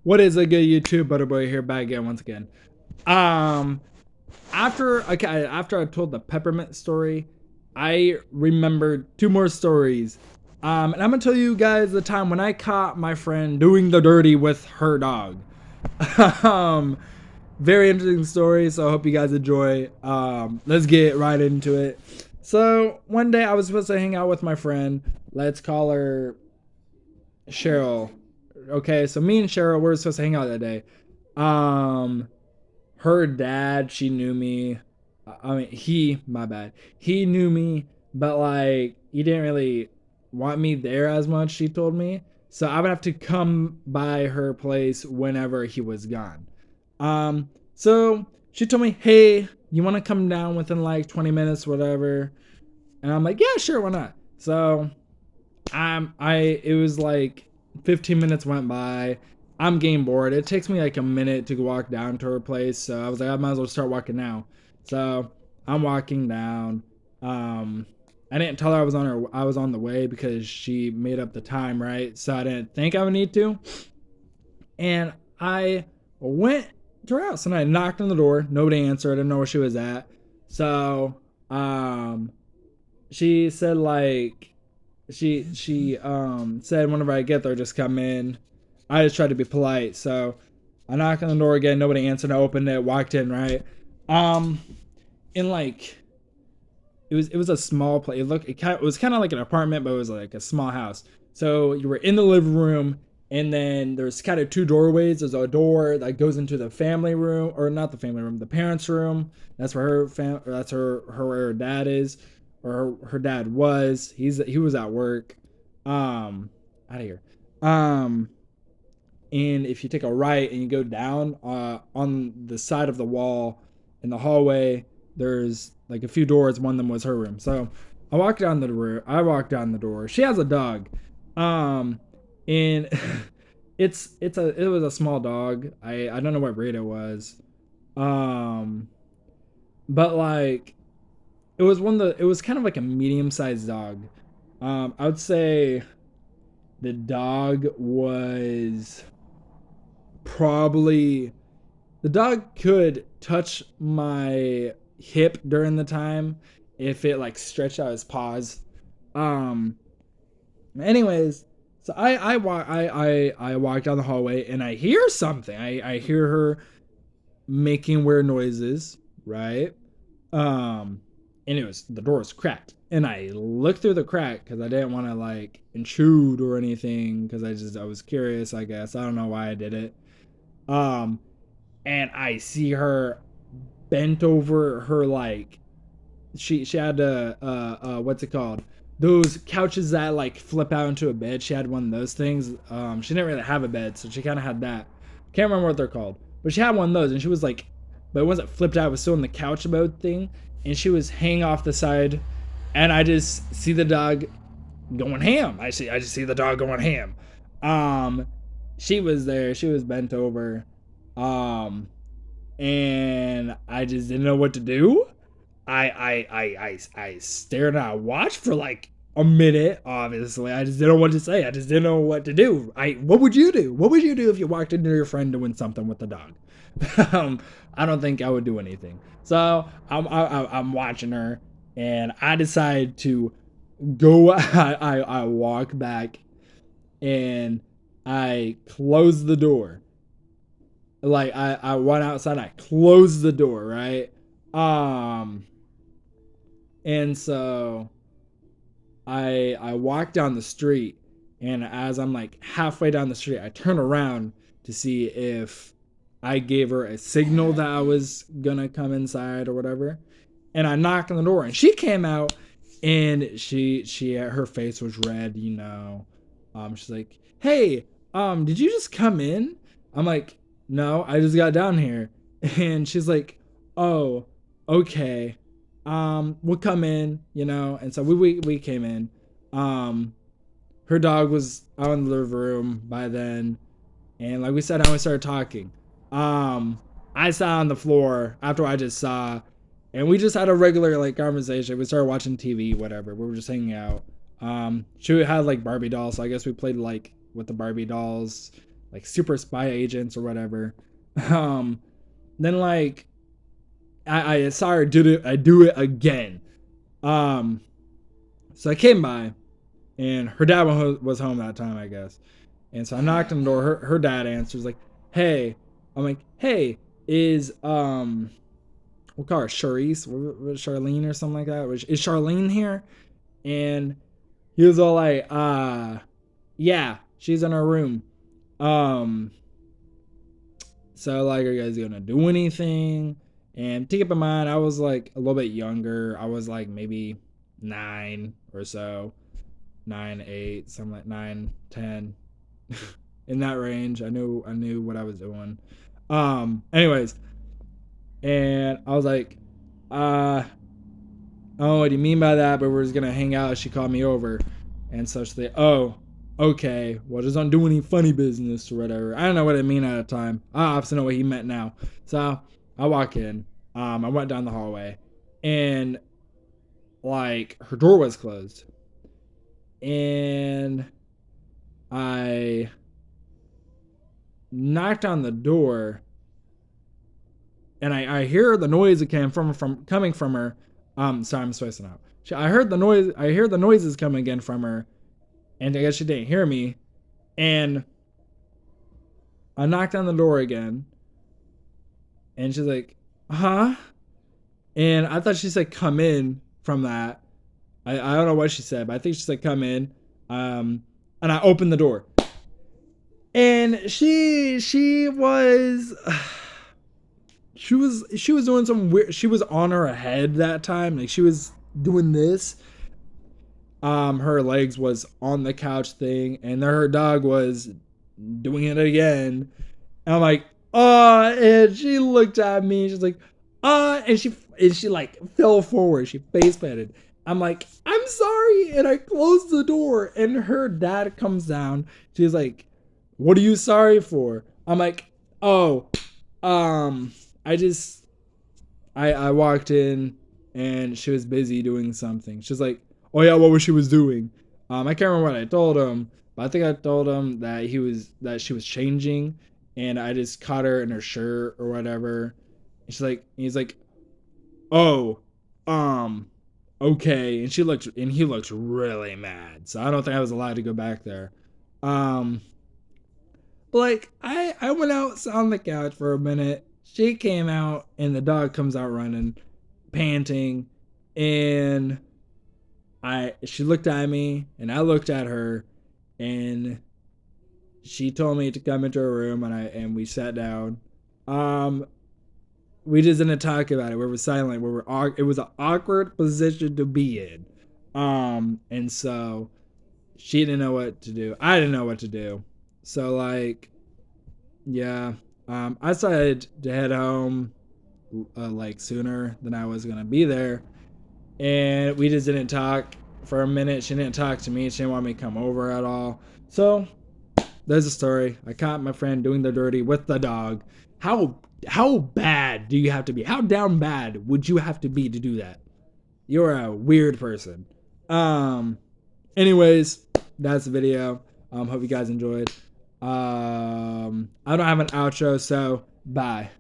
What is a good YouTube? Butterboy here, back again once again. Um, after I told the peppermint story, I remembered two more stories. And I'm gonna tell you guys the time when I caught my friend doing the dirty with her dog. um, Very interesting story. So I hope you guys enjoy. Let's get right into it. So one day I was supposed to hang out with my friend. Let's call her Cheryl. Okay, so me and Cheryl were supposed to hang out that day. Um, Her dad, she knew me. I mean, my bad. He knew me, but like, he didn't really want me there as much, she told me. So I would have to come by her place whenever he was gone. So she told me, hey, you want to come down within like 20 minutes, whatever. And I'm like, yeah, sure, why not? So it was like 15 minutes went by. I'm getting bored. It takes me like a minute to walk down to her place, so I was like, I might as well start walking now. So I'm walking down. I didn't tell her I was on the way because she made up the time, right? So I didn't think I would need to. And I went to her house and I knocked on the door. Nobody answered. I didn't know where she was at. So she said like she said whenever I get there, just come in. I just tried to be polite, so I knocked on the door again. Nobody answered. I opened it, walked in, right. Um, in like it was a small place. It was kind of like an apartment, but it was like a small house. So you were in the living room, and then there's kind of two doorways. There's a door that goes into the family room, or not the family room, the parents' room. That's where that's where her dad is, or her dad was. He was at work. Out of here. Um, and if you take a right and you go down on the side of the wall in the hallway, there's like a few doors. One of them was her room. So I walked down the door. She has a dog. um and it was a small dog. I don't know what breed it was. um but like, it was kind of like a medium sized dog. I would say the dog was probably the dog could touch my hip during the time if it like stretched out his paws. Um Anyways, so I walk down the hallway and I hear something. I hear her making weird noises, right? And it was the door was cracked. And I looked through the crack because I didn't want to like intrude or anything, because I was curious, I guess. I don't know why I did it. Um and I see her bent over her, like, she had a what's it called, those couches that like flip out into a bed. She had one of those things. She didn't really have a bed, so she kind of had that. Can't remember what they're called, but she had one of those, and she was like, but it wasn't flipped out, it was still in the couch mode thing. And she was hanging off the side, and I just see the dog going ham. I just see the dog going ham. um she was there, she was bent over. um and I just didn't know what to do. I stared and I watched for like a minute. Obviously, I just didn't know what to say. I just didn't know what to do. What would you do? What would you do if you walked into your friend doing something with the dog? I don't think I would do anything. So I'm watching her, and I decide to go. I walk back, and I close the door. Like, I went outside, I closed the door, right? Um and so I walked down the street, and as I'm like halfway down the street, I turn around to see if I gave her a signal that I was gonna come inside or whatever. And I knocked on the door, and she came out, and she her face was red, you know. She's like, hey, did you just come in? I'm like, no, I just got down here. And she's like, oh, okay. We'll come in, you know. And so we came in. um Her dog was out in the living room by then, and like we sat down, we started talking. I sat on the floor after I just saw, and we just had a regular like conversation. We started watching TV, whatever. We were just hanging out. She had like Barbie dolls, so I guess we played like with the Barbie dolls. like super spy agents or whatever. Um, then like I saw her do it again. Um, so I came by, and her dad was home that time, I guess. And so I knocked on the door. Her dad answers like, "Hey," I'm like, "Hey, is we'll call her Charisse, Charlene or something like that. Is Charlene here?" And he was all like, yeah, she's in her room. Um, so like, are you guys gonna do anything?" And to keep in mind, I was like a little bit younger. I was like maybe 9 or so, 9, 8, something like 9, 10, in that range. I knew what I was doing. Anyways, and I was like, "Oh, what do you mean by that? But we're just gonna hang out." She called me over, and so she's like, "Oh, okay. Well, just don't do any funny business or whatever." I don't know what it mean at the time. I obviously know what he meant now. So I walk in. I went down the hallway, and like her door was closed, and I knocked on the door, and I hear the noise that came from coming from her. Sorry, I'm spacing out. I heard the noise. I hear the noises coming again from her, and I guess she didn't hear me. And I knocked on the door again, and she's like, "Huh?" And I thought she said, "Come in," from that. I don't know what she said, but I think she said, "Come in." And I opened the door, and she was. She was doing some weird. She was on her head that time, like she was doing this. Her legs was on the couch thing, and then her dog was doing it again. And I'm like, and she looked at me. She's like, and she like fell forward. She face planted. I'm like, "I'm sorry," and I closed the door. And her dad comes down. She's like, "What are you sorry for?" I'm like, "Oh, I just I walked in, and she was busy doing something." She's like, "Oh yeah, what was she was doing?" I can't remember what I told him, but I think I told him that she was changing, and I just caught her in her shirt or whatever. And he's like, "Oh, um, okay." And he looked really mad. So I don't think I was allowed to go back there. Um, like I went out on the couch for a minute. She came out, and the dog comes out running, panting, and I she looked at me, and I looked at her, and she told me to come into her room, and we sat down. Um we just didn't talk about it. We were silent. It was an awkward position to be in. And so she didn't know what to do. I didn't know what to do. So like, yeah. I decided to head home like sooner than I was gonna be there, and we just didn't talk for a minute. She didn't talk to me. She didn't want me to come over at all. So there's a story. I caught my friend doing the dirty with the dog. How bad do you have to be? How down bad would you have to be to do that? You're a weird person. Um Anyways, that's the video. Hope you guys enjoyed. I don't have an outro, so bye.